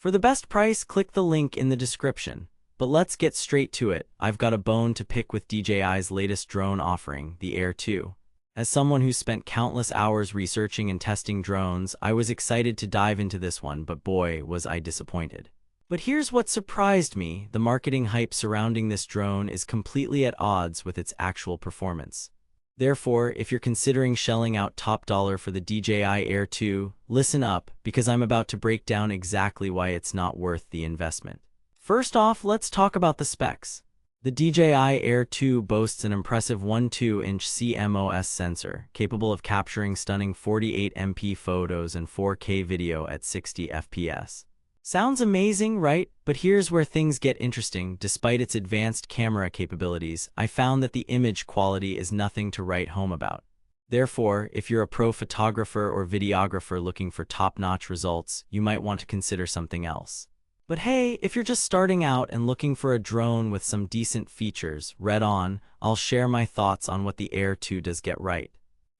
For the best price, click the link in the description. But let's get straight to it. I've got a bone to pick with DJI's latest drone offering, the Air 2. As someone who's spent countless hours researching and testing drones, I was excited to dive into this one, but boy, was I disappointed. But here's what surprised me: the marketing hype surrounding this drone is completely at odds with its actual performance. Therefore, if you're considering shelling out top dollar for the DJI Air 2, listen up, because I'm about to break down exactly why it's not worth the investment. First off, let's talk about the specs. The DJI Air 2 boasts an impressive 1.2-inch CMOS sensor, capable of capturing stunning 48MP photos and 4K video at 60 FPS. Sounds amazing, right? But here's where things get interesting. Despite its advanced camera capabilities, I found that the image quality is nothing to write home about. Therefore, if you're a pro photographer or videographer looking for top-notch results, you might want to consider something else. But hey, if you're just starting out and looking for a drone with some decent features, read on, I'll share my thoughts on what the Air 2 does get right.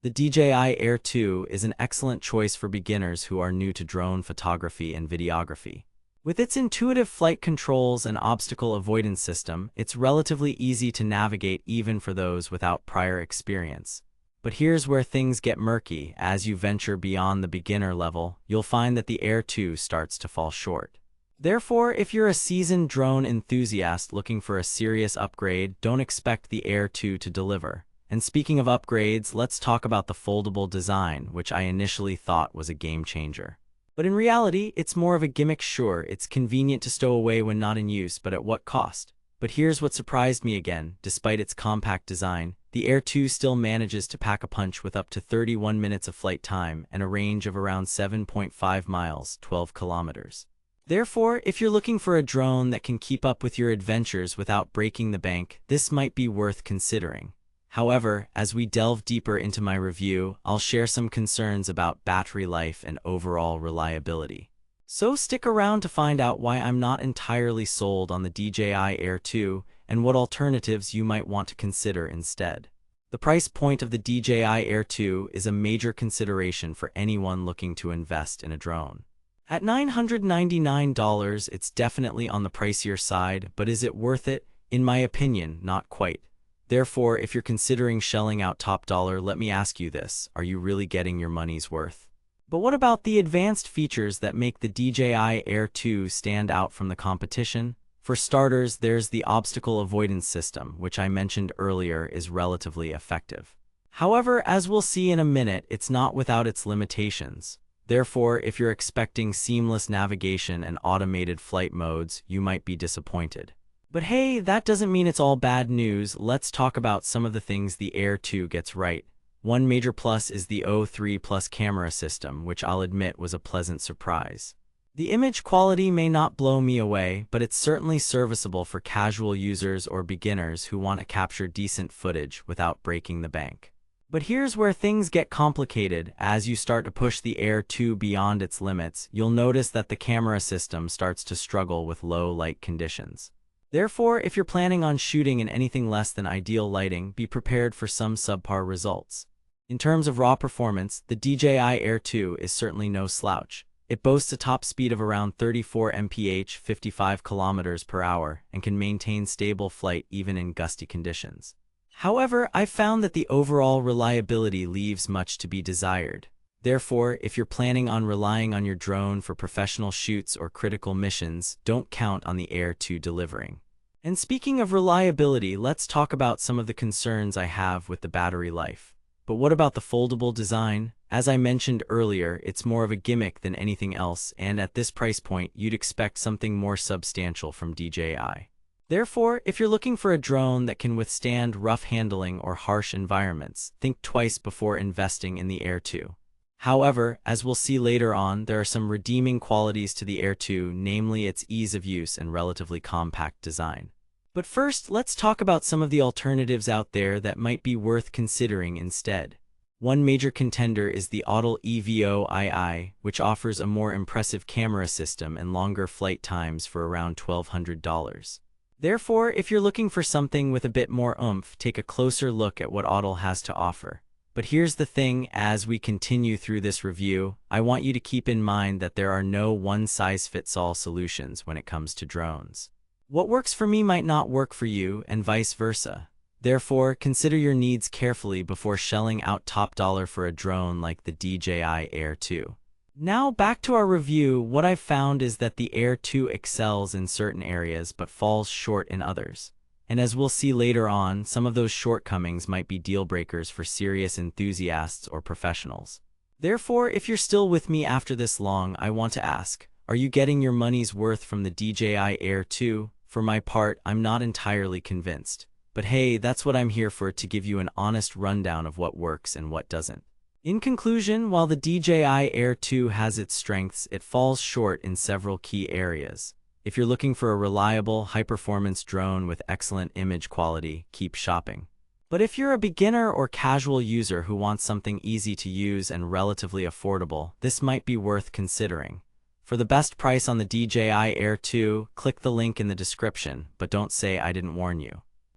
The DJI Air 2 is an excellent choice for beginners who are new to drone photography and videography. With its intuitive flight controls and obstacle avoidance system, it's relatively easy to navigate even for those without prior experience. But here's where things get murky. As you venture beyond the beginner level, you'll find that the Air 2 starts to fall short. Therefore, if you're a seasoned drone enthusiast looking for a serious upgrade, don't expect the Air 2 to deliver. And speaking of upgrades, let's talk about the foldable design, which I initially thought was a game changer. But in reality, it's more of a gimmick. Sure, it's convenient to stow away when not in use, but at what cost? But here's what surprised me again: despite its compact design, the Air 2 still manages to pack a punch with up to 31 minutes of flight time and a range of around 7.5 miles, 12 kilometers. Therefore, if you're looking for a drone that can keep up with your adventures without breaking the bank, this might be worth considering. However, as we delve deeper into my review, I'll share some concerns about battery life and overall reliability. So stick around to find out why I'm not entirely sold on the DJI Air 2 and what alternatives you might want to consider instead. The price point of the DJI Air 2 is a major consideration for anyone looking to invest in a drone. At $999, it's definitely on the pricier side, but is it worth it? In my opinion, not quite. Therefore, if you're considering shelling out top dollar, let me ask you this: are you really getting your money's worth? But what about the advanced features that make the DJI Air 2 stand out from the competition? For starters, there's the obstacle avoidance system, which I mentioned earlier is relatively effective. However, as we'll see in a minute, it's not without its limitations. Therefore, if you're expecting seamless navigation and automated flight modes, you might be disappointed. But hey, that doesn't mean it's all bad news. Let's talk about some of the things the Air 2 gets right. One major plus is the O3 Plus camera system, which I'll admit was a pleasant surprise. The image quality may not blow me away, but it's certainly serviceable for casual users or beginners who want to capture decent footage without breaking the bank. But here's where things get complicated. As you start to push the Air 2 beyond its limits, you'll notice that the camera system starts to struggle with low light conditions. Therefore, if you're planning on shooting in anything less than ideal lighting, be prepared for some subpar results. In terms of raw performance, the DJI Air 2 is certainly no slouch. It boasts a top speed of around 34 mph, 55 km per hour, and can maintain stable flight even in gusty conditions. However, I've found that the overall reliability leaves much to be desired. Therefore, if you're planning on relying on your drone for professional shoots or critical missions, don't count on the Air 2 delivering. And speaking of reliability, let's talk about some of the concerns I have with the battery life. But what about the foldable design? As I mentioned earlier, it's more of a gimmick than anything else, and at this price point, you'd expect something more substantial from DJI. Therefore, if you're looking for a drone that can withstand rough handling or harsh environments, think twice before investing in the Air 2. However, as we'll see later on, there are some redeeming qualities to the Air 2, namely its ease of use and relatively compact design. But first, let's talk about some of the alternatives out there that might be worth considering instead. One major contender is the Autel Evo II, which offers a more impressive camera system and longer flight times for around $1,200. Therefore, if you're looking for something with a bit more oomph, take a closer look at what Autel has to offer. But here's the thing, as we continue through this review, I want you to keep in mind that there are no one-size-fits-all solutions when it comes to drones. What works for me might not work for you, and vice versa. Therefore, consider your needs carefully before shelling out top dollar for a drone like the DJI Air 2. Now back to our review. What I've found is that the Air 2 excels in certain areas but falls short in others. And as we'll see later on, some of those shortcomings might be deal breakers for serious enthusiasts or professionals. Therefore, if you're still with me after this long, I want to ask, are you getting your money's worth from the DJI Air 2? For my part, I'm not entirely convinced. But hey, that's what I'm here for, to give you an honest rundown of what works and what doesn't. In conclusion, while the DJI Air 2 has its strengths, it falls short in several key areas. If you're looking for a reliable, high-performance drone with excellent image quality, keep shopping. But if you're a beginner or casual user who wants something easy to use and relatively affordable, this might be worth considering. For the best price on the DJI Air 2, click the link in the description, but don't say I didn't warn you.